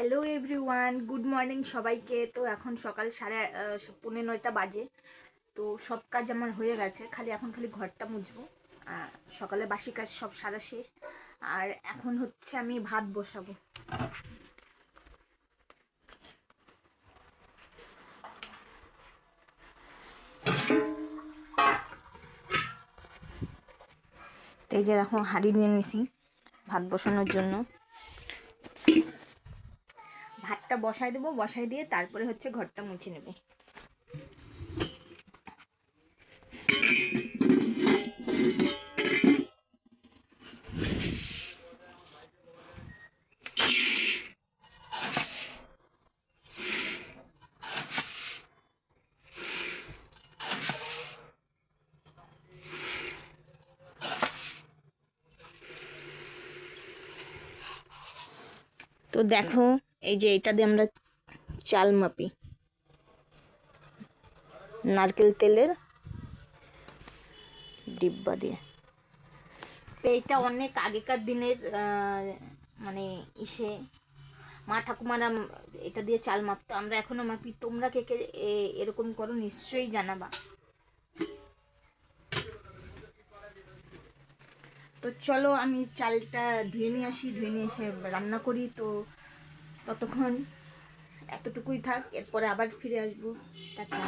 Hello everyone, good morning সবাইকে। তো এখন সকাল 9:30 বাজে। তো সব কাজ আমার হয়ে গেছে, খালি ঘরটা মুছবো। সকালে বাসি কাজ সব সারা শেষ। আর এখন হচ্ছে আমি ভাত বসাবো। তো এই যে দেখো হাঁড়ি নিয়ে নিছি ভাত বসানোর জন্য। ভাতটা বসাই দেবো, বসাই দিয়ে তারপরে হচ্ছে ঘরটা মুছে নেব। তো দেখো, এই যে এটা দিয়ে আমরা চাল মাপি, নারকেল তেলের ডিব্বা দিয়ে। তো এটা অনেক আগেকার দিনের মানে ইসে মা ঠাকুমারা এটা দিয়ে চাল মাপতো, আমরা এখনো মাপি। তোমরা কে কে এরকম করো নিশ্চয়ই জানাবা। তো চলো আমি চালটা ধুয়ে নিয়ে আসি, ধুয়ে নিয়ে এসে রান্না করি। তো ততক্ষণ এতটুকুই থাক, এরপরে আবার ফিরে আসবো। টাটা।